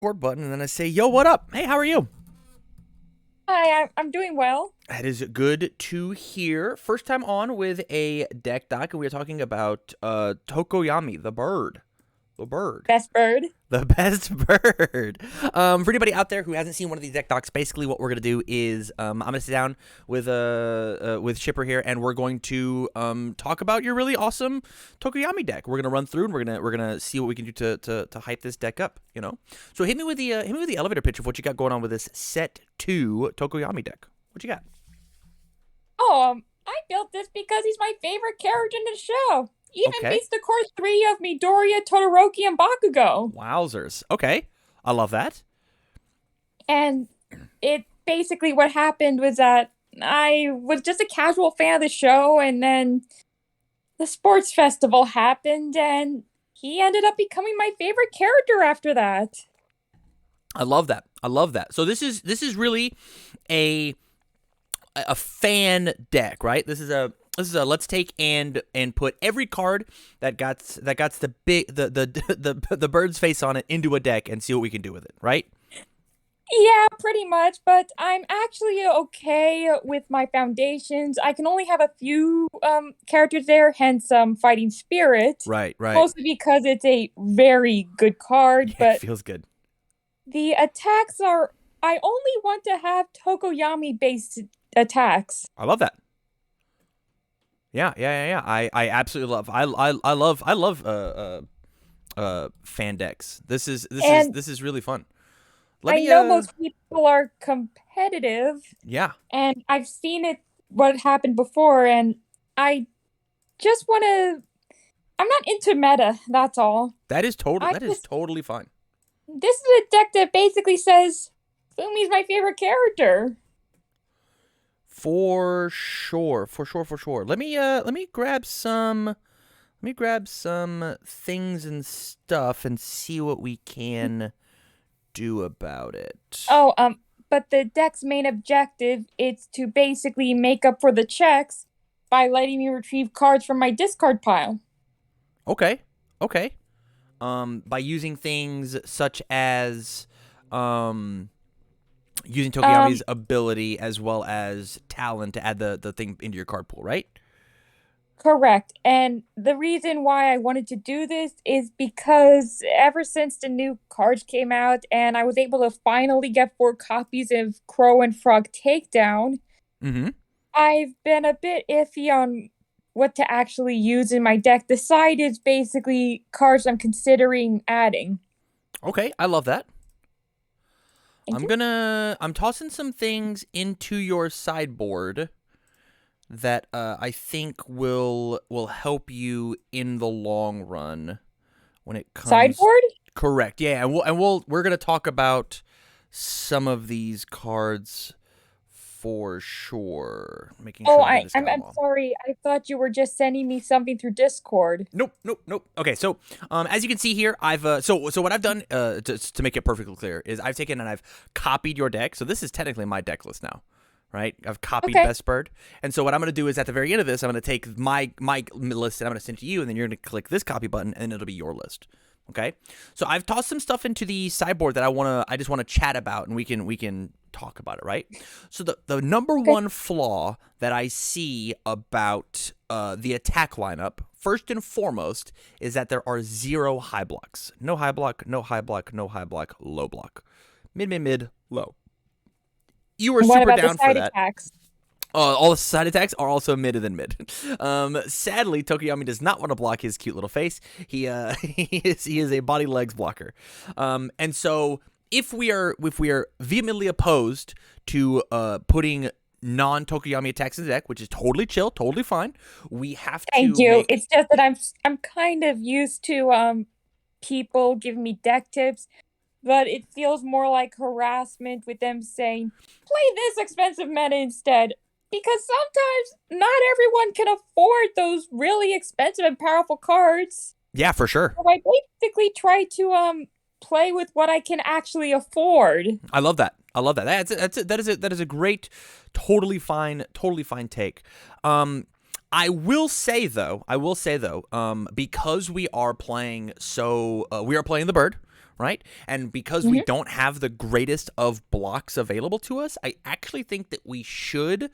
record button, and then I say, yo, what up? Hey, how are you? Hi, I'm doing well. That is good to hear. First time on with a deck doc, and we are talking about Tokoyami, the bird. The bird. Best bird. The best bird. For anybody out there who hasn't seen one of these deck docs, basically what we're gonna do is I'm gonna sit down with Shipper here, and we're going to talk about your really awesome Tokoyami deck. We're gonna run through, and we're gonna see what we can do to hype this deck up. You know. So hit me with the elevator pitch of what you got going on with this set 2 Tokoyami deck. What you got? I built this because he's my favorite character in the show. Even Okay. beats the core three of Midoriya, Todoroki, and Bakugo. Wowzers. Okay. I love that. And it basically what happened was that I was just a casual fan of the show, and then the sports festival happened, and he ended up becoming my favorite character after that. I love that. I love that. So this is really a fan deck, right? This is a let's take and put every card that got the big the bird's face on it into a deck and see what we can do with it, right? Yeah, pretty much, but I'm actually okay with my foundations. I can only have a few characters there, hence Fighting Spirit. Right, right. Mostly because it's a very good card, Yeah, it but feels good. the attacks are I only want to have Tokoyami based attacks. I love that. Yeah. I absolutely love. I love fan decks. And This is really fun. Let I me know most people are competitive, yeah. and I've seen it what happened before, and I just want to I'm not into meta, that's all. I That is just totally fine. This is a deck that basically says Fumi's my favorite character. For sure, for sure, for sure. Let me grab some things and stuff and see what we can do about it. But the deck's main objective is to basically make up for the checks by letting me retrieve cards from my discard pile. Okay. Okay. By using things such as using Um, Tokiyami's ability as well as talent to add the thing into your card pool, right? Correct. And the reason why I wanted to do this is because ever since the new cards came out and I was able to finally get 4 copies of Crow and Frog Takedown, Mm-hmm. I've been a bit iffy on what to actually use in my deck. The side is basically cards I'm considering adding. Okay, I love that. Thank you. I'm tossing some things into your sideboard that I think will help you in the long run when it comes. Sideboard? Correct. Yeah, we're gonna talk about some of these cards for sure. Making Oh, sure that I just got them I'm all. sorry. I thought you were just sending me something through Discord. Nope. Okay, so as you can see here, I've so what I've done to make it perfectly clear is I've taken and I've copied your deck. So this is technically my deck list now, right? I've copied Okay. Best Bird, and so what I'm gonna do is at the very end of this, I'm gonna take my list and I'm gonna send it to you, and then you're gonna click this copy button, and it'll be your list. Okay, so I've tossed some stuff into the sideboard that I just want to chat about, and we can talk about it, right? So the number Okay. one flaw that I see about the attack lineup, first and foremost, is that there are 0 high blocks. No high block, no high block, no high block, low block, mid, low. You were What super about the down for side that. attacks? All the side attacks are also midder than mid. Sadly, Tokoyami does not want to block his cute little face. He he is a body legs blocker. And so if we are vehemently opposed to putting non Tokoyami attacks in the deck, which is totally chill, totally fine, we have Thank to you. make. It's just that I'm kind of used to people giving me deck tips, but it feels more like harassment with them saying, "Play this expensive meta instead." Because sometimes not everyone can afford those really expensive and powerful cards. Yeah, for sure. So I basically try to play with what I can actually afford. I love that. I love that. That is a great, totally fine take. I will say though, because we are playing we are playing the bird, right? And because we Mhm. don't have the greatest of blocks available to us, I actually think that we should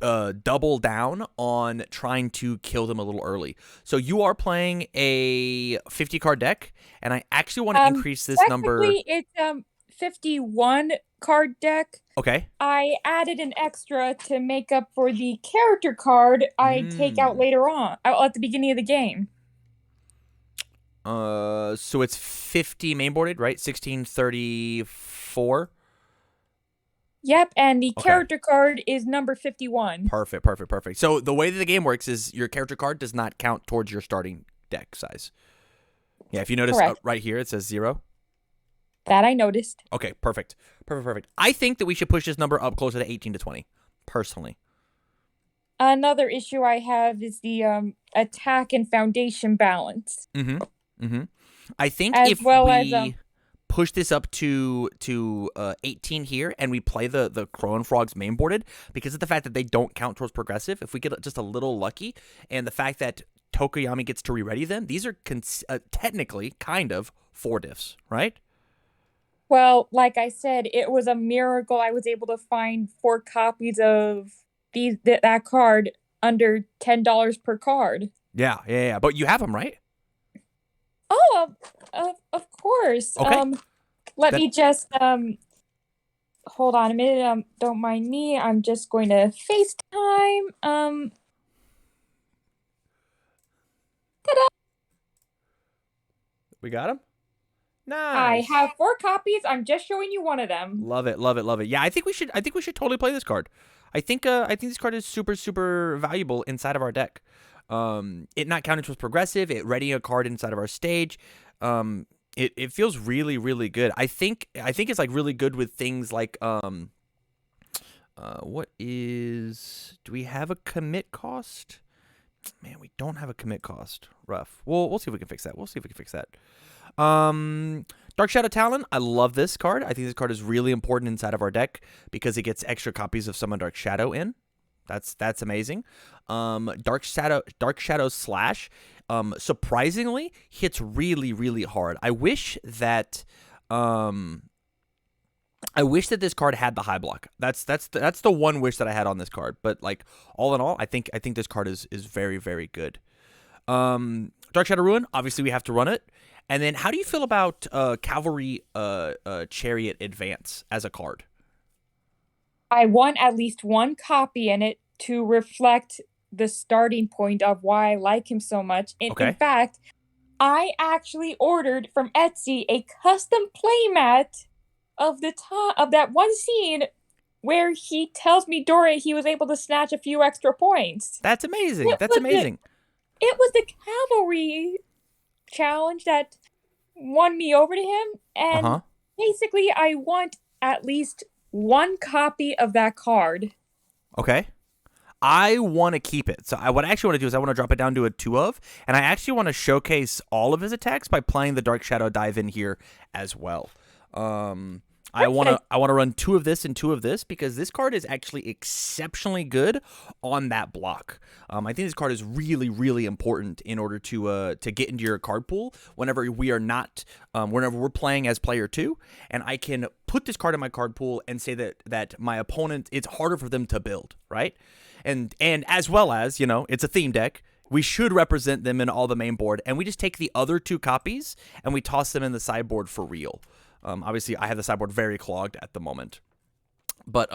double down on trying to kill them a little early. So you are playing a 50 card deck, and I actually want to increase this number. Technically, it's 51 card deck. Okay. I added an extra to make up for the character card I take out later on, at the beginning of the game. So it's 50 mainboarded, right? 1634. Yep, and the Okay. character card is number 51. Perfect. So the way that the game works is your character card does not count towards your starting deck size. Yeah, if you notice Correct. right here, it says 0. That I noticed. Okay, perfect. I think that we should push this number up closer to 18 to 20, personally. Another issue I have is the attack and foundation balance. I think As if well we as, push this up to 18 here and we play the Crow and Frogs mainboarded, because of the fact that they don't count towards progressive, if we get just a little lucky, and the fact that Tokoyami gets to re-ready them, these are technically kind of 4 diffs, right? well, like I said, it was a miracle I was able to find 4 copies of that card under $10 per card. Yeah. But you have them, right? Oh, of course. Okay. Let me just hold on a minute. Don't mind me. I'm just going to FaceTime. Ta-da! We got them. I Nice. have 4 copies. I'm just showing you one of them. Love it. Yeah, I think we should totally play this card. I think this card is super valuable inside of our deck. It not counting towards progressive, it readying a card inside of our stage. It feels really good. I think it's like really good with things like what is, do we have a commit cost? Man, we don't have a commit cost. Rough. We'll see if we can fix that. Dark Shadow Talon. I love this card. I think this card is really important inside of our deck because it gets extra copies of Summon Dark Shadow in. That's amazing. Dark Shadow Slash. Surprisingly, hits really hard. I wish that this card had the high block. That's the one wish that I had on this card. But like all in all, I think this card is very good. Dark Shadow Ruin. Obviously, we have to run it. And then, how do you feel about Cavalry Chariot Advance as a card? I want at least 1 copy in it to reflect the starting point of why I like him so much. And Okay. in fact, I actually ordered from Etsy a custom playmat of that one scene where he tells me Dora he was able to snatch a few extra points. That's amazing. It was the cavalry challenge that won me over to him, and basically I want at least 1 copy of that card. Okay. I want to keep it. So what I actually want to do is I want to drop it down to a 2 of, and I actually want to showcase all of his attacks by playing the Dark Shadow Dive in here as well. I want to run 2 of this and 2 of this because this card is actually exceptionally good on that block. I think this card is really important in order to get into your card pool whenever we are not whenever we're playing as player 2, and I can put this card in my card pool and say that my opponent, it's harder for them to build, right? And as well as, it's a theme deck. We should represent them in all the main board, and we just take the other 2 copies and we toss them in the sideboard for real. Obviously, I have the sideboard very clogged at the moment. But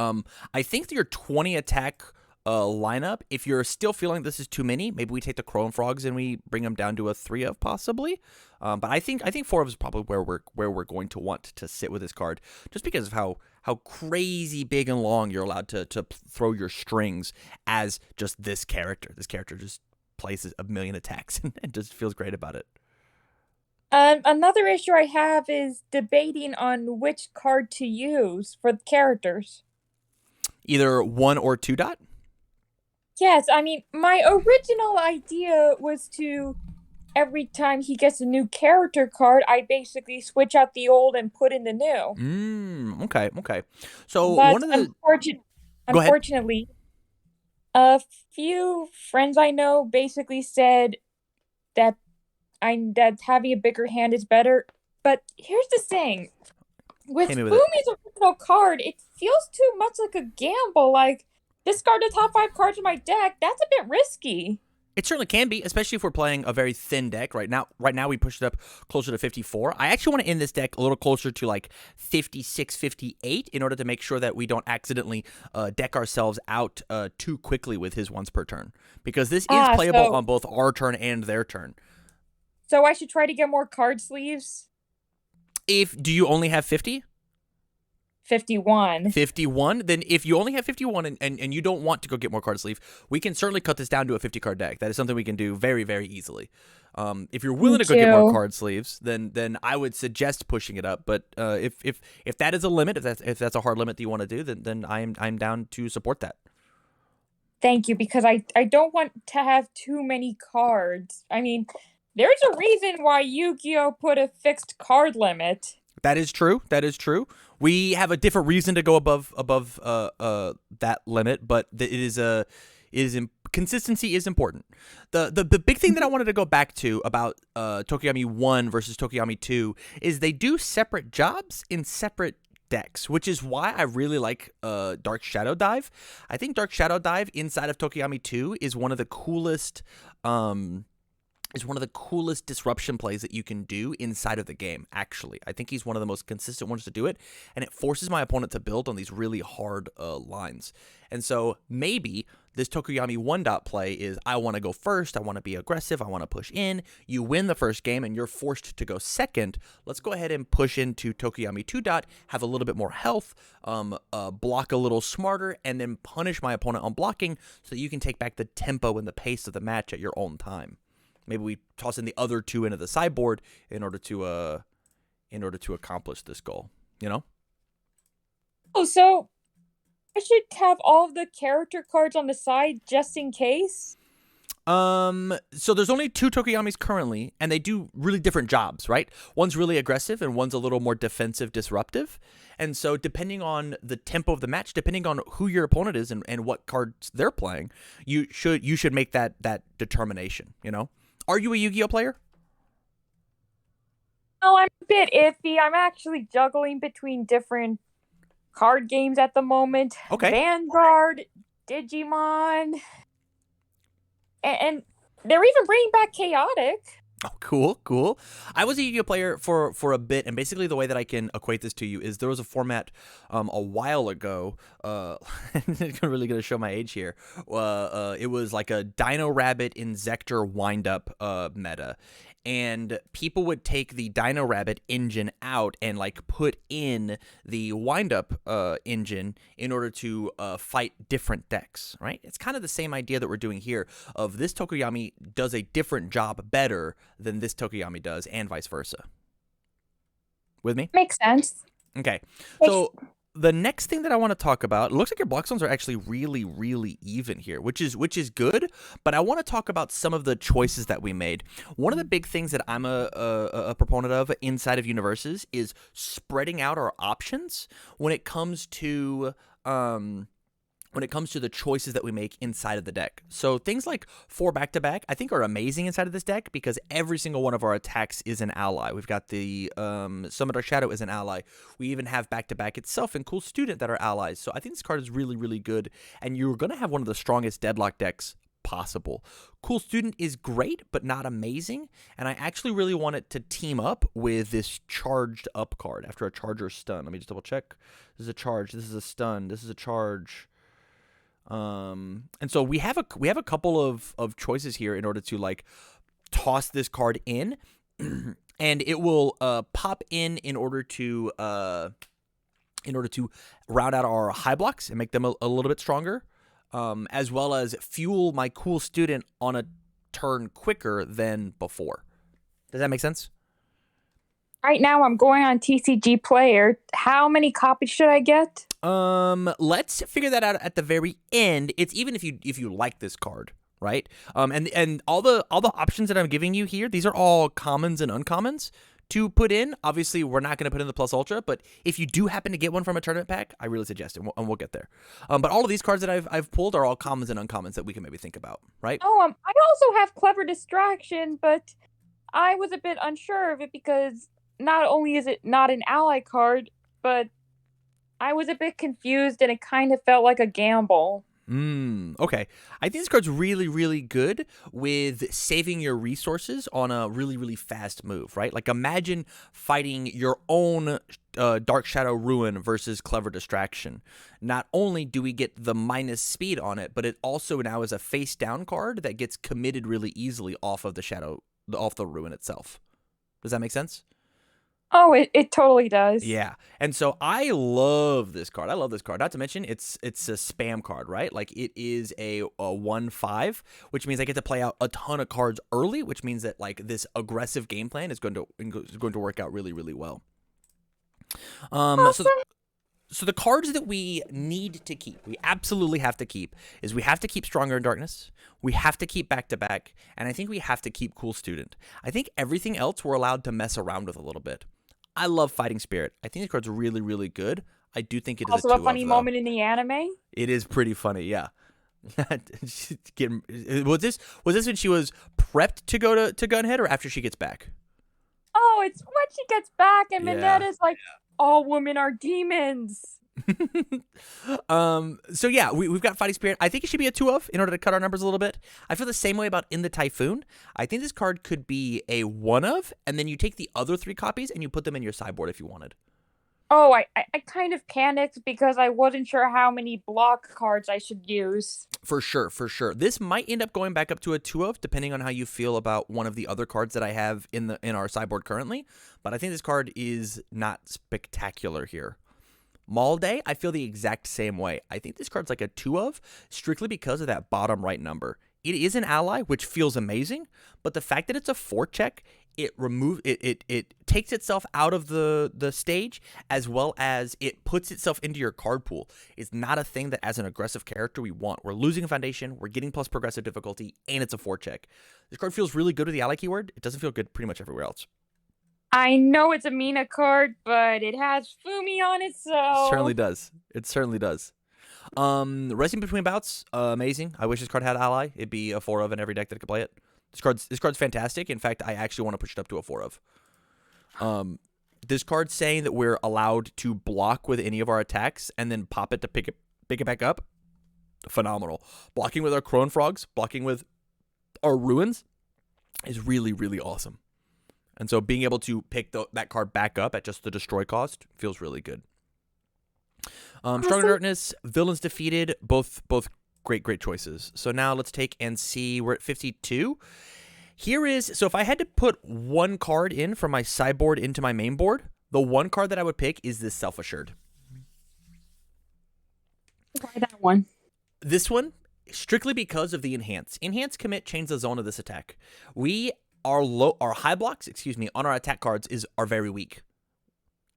I think that your 20 attack lineup, if you're still feeling this is too many, maybe we take the Crow and Frogs and we bring them down to a 3 of possibly. But I think 4 of is probably where we're going to want to sit with this card, just because of how crazy big and long you're allowed to throw your strings as just this character. This character just plays a million attacks and just feels great about it. Another issue I have is debating on which card to use for the characters. Either 1 or 2 dot? Yes, I mean, my original idea was to, every time he gets a new character card, I basically switch out the old and put in the new. Okay. So but one of the unfortunately, a few friends I know basically said that having a bigger hand is better. But here's the thing. Hit With me with it. Fumi's original card, it feels too much like a gamble. Like, discard the top 5 cards in my deck. That's a bit risky. It certainly can be, especially if we're playing a very thin deck. Right now we pushed it up closer to 54. I actually want to end this deck a little closer to like 56, 58 in order to make sure that we don't accidentally deck ourselves out too quickly with his once per turn. Because this is playable on both our turn and their turn. So I should try to get more card sleeves? Do you only have 50? 51. 51? Then if you only have 51 and you don't want to go get more card sleeve, we can certainly cut this down to a 50 card deck. That is something we can do very, very easily. If you're willing to go get more card sleeves, then I would suggest pushing it up. But if that is a limit, if that's a hard limit that you want to do, then I'm down to support that. Thank you, because I don't want to have too many cards. I mean, there's a reason why Yu-Gi-Oh put a fixed card limit. That is true. That is true. We have a different reason to go above that limit, but consistency is important. The big thing that I wanted to go back to about Tokoyami 1 versus Tokoyami 2 is they do separate jobs in separate decks, which is why I really like Dark Shadow Dive. I think Dark Shadow Dive inside of Tokoyami 2 is one of the coolest disruption plays that you can do inside of the game, actually. I think he's one of the most consistent ones to do it, and it forces my opponent to build on these really hard lines. And so maybe this Tokoyami 1 dot play is, I want to go first, I want to be aggressive, I want to push in. You win the first game, and you're forced to go second. Let's go ahead and push into Tokoyami 2 dot, have a little bit more health, block a little smarter, and then punish my opponent on blocking so that you can take back the tempo and the pace of the match at your own time. Maybe we toss in the other 2 into the sideboard in order to accomplish this goal. You know? Oh, so I should have all of the character cards on the side just in case? So there's only 2 Tokoyamis currently, and they do really different jobs, right? One's really aggressive, and one's a little more defensive, disruptive. And so depending on the tempo of the match, depending on who your opponent is and what cards they're playing, you should make that determination, you know? Are you a Yu-Gi-Oh player? Oh, I'm a bit iffy. I'm actually juggling between different card games at the moment. Okay. Vanguard, Digimon, and they're even bringing back Chaotic. Oh, cool. I was a Yu-Gi-Oh player for a bit, and basically the way that I can equate this to you is there was a format a while ago. I'm really going to show my age here. It was like a Dino Rabbit Inzektor wind-up meta. And people would take the Dino Rabbit engine out and like put in the wind-up engine in order to fight different decks, right? It's kind of the same idea that we're doing here of this Tokoyami does a different job better than this Tokoyami does, and vice versa. With me? Makes sense. Okay. So the next thing that I want to talk about, it looks like your block zones are actually really, really even here, which is good, but I want to talk about some of the choices that we made. One of the big things that I'm a proponent of inside of universes is spreading out our options when it comes to the choices that we make inside of the deck. So things like 4 back-to-back, I think are amazing inside of this deck because every single one of our attacks is an ally. We've got the Summon Our Shadow as an ally. We even have back-to-back itself and Cool Student that are allies. So I think this card is really, really good, and you're going to have one of the strongest deadlock decks possible. Cool Student is great, but not amazing, and I actually really want it to team up with this charged up card after a charge or stun. Let me just double check. This is a charge. This is a stun. This is a charge. And so we have a couple of choices here in order to like toss this card in, and it will pop in order to round out our high blocks and make them a little bit stronger, as well as fuel my Cool Student on a turn quicker than before. Does that make sense? Right now, I'm going on TCG Player. How many copies should I get? Let's figure that out at the very end. It's even if you like this card, right? And all the options that I'm giving you here, these are all commons and uncommons to put in. Obviously, we're not going to put in the plus ultra, but if you do happen to get one from a tournament pack, I really suggest it, and we'll get there. But all of these cards that I've pulled are all commons and uncommons that we can maybe think about, right? Oh, I also have Clever Distraction, but I was a bit unsure of it because not only is it not an ally card, but I was a bit confused and it kind of felt like a gamble. Okay. I think this card's really, really good with saving your resources on a really, really fast move, right? Like imagine fighting your own Dark Shadow Ruin versus Clever Distraction. Not only do we get the minus speed on it, but it also now is a face down card that gets committed really easily off of off the Ruin itself. Does that make sense? Oh, it totally does. Yeah. And so I love this card. I love this card. Not to mention it's a spam card, right? Like it is a 1/5, which means I get to play out a ton of cards early, which means that like this aggressive game plan is going to work out really, really well. Awesome. So the cards that we need to keep, we absolutely have to keep, is we have to keep Stronger in Darkness, we have to keep Back to Back, and I think we have to keep Cool Student. I think everything else we're allowed to mess around with a little bit. I love Fighting Spirit. I think this card's really, really good. I do think it is Also a a 2 funny of, moment in the anime. It is pretty funny, yeah. Was this when she was prepped to go to Gunhead or after she gets back? Oh, it's when she gets back and Yeah. Minetta's like, all women are demons. So yeah, we've got Fighting Spirit. I think it should be a 2 of in order to cut our numbers a little bit. I feel the same way about In the Typhoon. I think this card could be a 1 of, and then you take the other 3 copies and you put them in your sideboard if you wanted. Oh, I kind of panicked because I wasn't sure how many block cards I should use. For sure, for sure. This might end up going back up to a 2 of, depending on how you feel about one of the other cards that I have in our sideboard currently. But I think this card is not spectacular here. Mall Day, I feel the exact same way. I think this card's like a 2 of, strictly because of that bottom right number. It is an ally, which feels amazing, but the fact that it's a 4 check, it takes itself out of the stage, as well as it puts itself into your card pool. It's not a thing that as an aggressive character we want. We're losing a foundation, we're getting plus progressive difficulty, and it's a 4 check. This card feels really good with the ally keyword. It doesn't feel good pretty much everywhere else. I know it's a Mina card, but it has Fumi on it, so... It certainly does. It certainly does. Resting between bouts, amazing. I wish this card had ally. It'd be a 4 of in every deck that could play it. This card's fantastic. In fact, I actually want to push it up to a 4 of. This card's saying that we're allowed to block with any of our attacks and then pop it to pick it back up. Phenomenal. Blocking with our Crone Frogs, blocking with our Ruins is really, really awesome. And so being able to pick that card back up at just the destroy cost feels really good. Stronger Darkness, Villains Defeated, both great choices. So now let's take and see, we're at 52. So if I had to put one card in from my sideboard into my main board, the one card that I would pick is this Self-Assured. Why that one? This one, strictly because of the Enhance. Enhance, Commit, change the zone of this attack. Our high blocks, on our attack cards are very weak.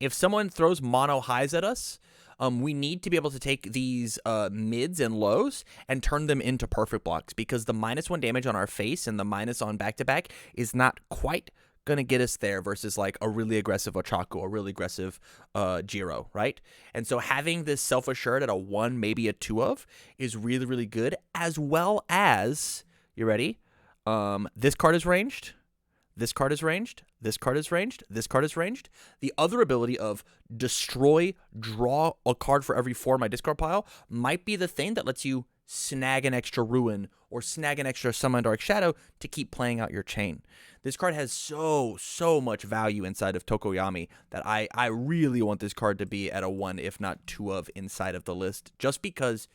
If someone throws mono highs at us, we need to be able to take these mids and lows and turn them into perfect blocks, because the -1 damage on our face and the minus on back-to-back is not quite going to get us there versus like a really aggressive Ochaku, a really aggressive Jiro, right? And so having this Self-Assured at a 1, maybe a 2 of, is really, really good, as well as, you ready? This card is ranged. This card is ranged. This card is ranged. This card is ranged. The other ability of destroy, draw a card for every 4 in my discard pile might be the thing that lets you snag an extra Ruin or snag an extra Summon Dark Shadow to keep playing out your chain. This card has so much value inside of Tokoyami that I really want this card to be at a 1, if not 2 of, inside of the list, just because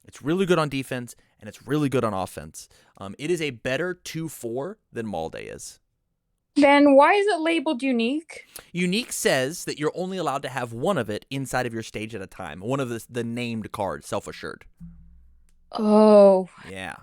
it's really good on defense and it's really good on offense. It is a better 2/4 than Mall Day is. Then why is it labeled unique? Unique says that you're only allowed to have one of it inside of your stage at a time. One of the named cards, Self-Assured. Oh. Yeah.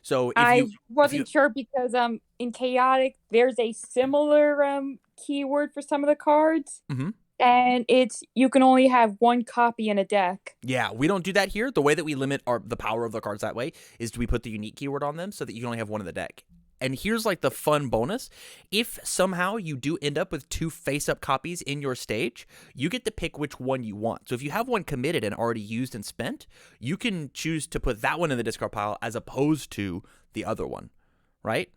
So I wasn't sure because in Chaotic there's a similar keyword for some of the cards. Mm-hmm. And it's you can only have one copy in a deck. Yeah, we don't do that here. The way that we limit the power of the cards that way is we put the unique keyword on them so that you can only have one in the deck. And here's like the fun bonus. If somehow you do end up with 2 face-up copies in your stage, you get to pick which one you want. So if you have one committed and already used and spent, you can choose to put that one in the discard pile as opposed to the other one, right?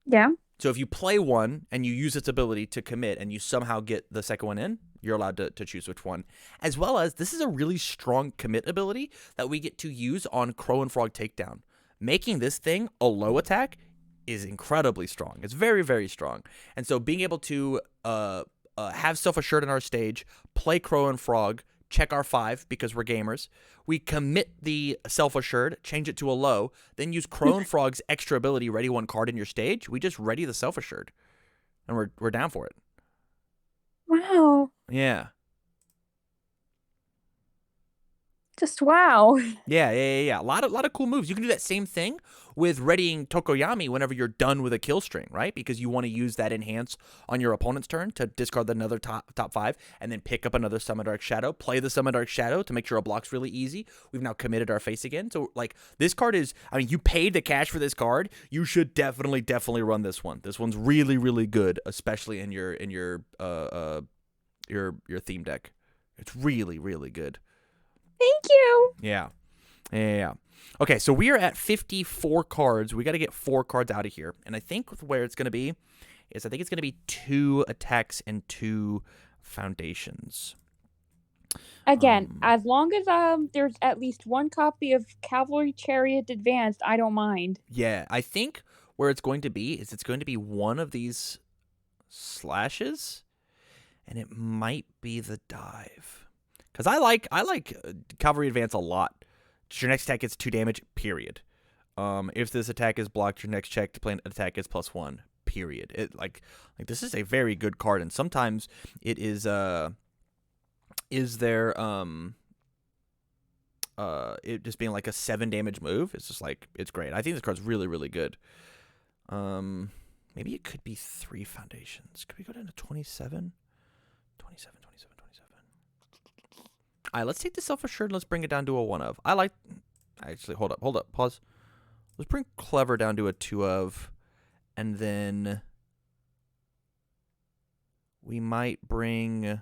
Yeah. So if you play one and you use its ability to commit and you somehow get the second one in, you're allowed to choose which one. As well as, this is a really strong commit ability that we get to use on Crow and Frog Takedown. Making this thing a low attack is incredibly strong. It's very, very strong. And so being able to have Self-Assured in our stage, play Crow and Frog, check our 5 because we're gamers. We commit the Self-Assured, change it to a low, then use Crow and Frog's extra ability, ready 1 card in your stage. We just ready the Self-Assured, and we're down for it. Wow. Yeah. Just wow. Yeah. A lot of cool moves. You can do that same thing with readying Tokoyami whenever you're done with a kill string, right? Because you want to use that enhance on your opponent's turn to discard another top 5 and then pick up another Summon Dark Shadow, play the Summon Dark Shadow to make sure a block's really easy. We've now committed our face again. So like this card is, I mean, you paid the cash for this card. You should definitely run this one. This one's really, really good, especially in your theme deck. It's really, really good. Thank you. Yeah. Okay, so we are at 54 cards. We got to get 4 cards out of here. And I think where it's going to be is I think it's going to be 2 attacks and 2 foundations. Again, as long as there's at least 1 copy of Cavalry Chariot Advanced, I don't mind. Yeah, I think where it's going to be is it's going to be one of these slashes, and it might be the dive. Because I like Cavalry Advance a lot. Your next attack gets 2 damage, period. If this attack is blocked, your next check to play an attack is +1, period. It like this is a very good card, and sometimes it is there it just being like a 7 damage move. It's just like, it's great. I think this card's really, really good. Maybe it could be 3 foundations. Could we go down to 27? 27. All right, let's take the Self-Assured. Let's bring it down to a 1 of. Actually, hold up, pause. Let's bring Clever down to a 2 of, and then we might bring.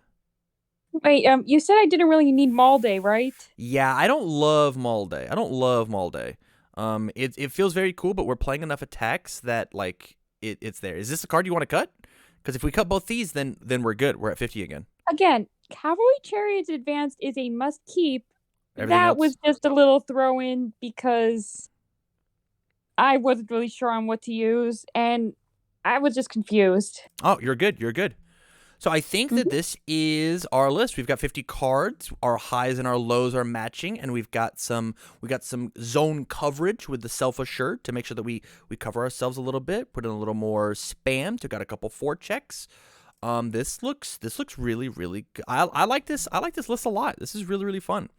Wait, you said I didn't really need Malday, right? Yeah, I don't love Malday. It feels very cool, but we're playing enough attacks that like it's there. Is this a card you want to cut? Because if we cut both these, then we're good. We're at 50 again. Again, Cavalry Chariots Advanced is a must keep. Everything That else? was just a little throw in because I wasn't really sure on what to use, and I was just confused. Oh, you're good. So I think that this is our list. We've got 50 cards. Our highs and our lows are matching, and we've got some zone coverage with the Self-Assured to make sure that we cover ourselves a little bit, put in a little more spam to got a couple 4 checks. This looks really, really good. I like this. I like this list a lot. This is really, really fun.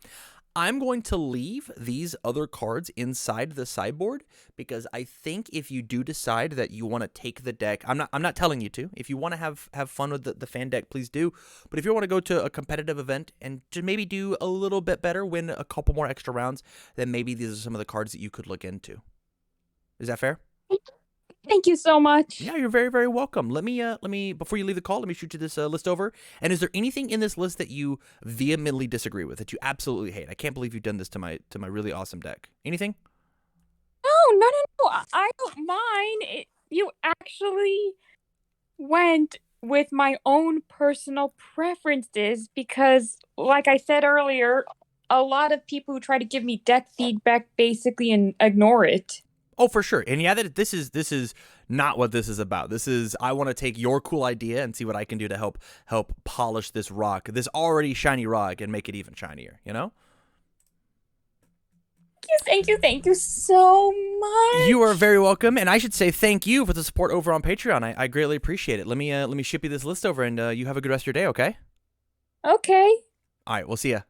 I'm going to leave these other cards inside the sideboard because I think if you do decide that you want to take the deck, I'm not telling you to. If you want to have fun with the fan deck, please do. But if you want to go to a competitive event and to maybe do a little bit better, win a couple more extra rounds, then maybe these are some of the cards that you could look into. Is that fair? Thank you so much. Yeah, you're very, very welcome. Let me before you leave the call, let me shoot you this list over. And is there anything in this list that you vehemently disagree with, that you absolutely hate? I can't believe you've done this to my really awesome deck. Anything? No. I don't mind. You actually went with my own personal preferences because, like I said earlier, a lot of people who try to give me deck feedback basically ignore it. Oh, for sure. And yeah, that this is not what this is about. This is, I want to take your cool idea and see what I can do to help polish this rock, this already shiny rock, and make it even shinier, you know? Thank you so much. You are very welcome, and I should say thank you for the support over on Patreon. I greatly appreciate it. Let me ship you this list over, and you have a good rest of your day, okay? Okay. All right, we'll see ya.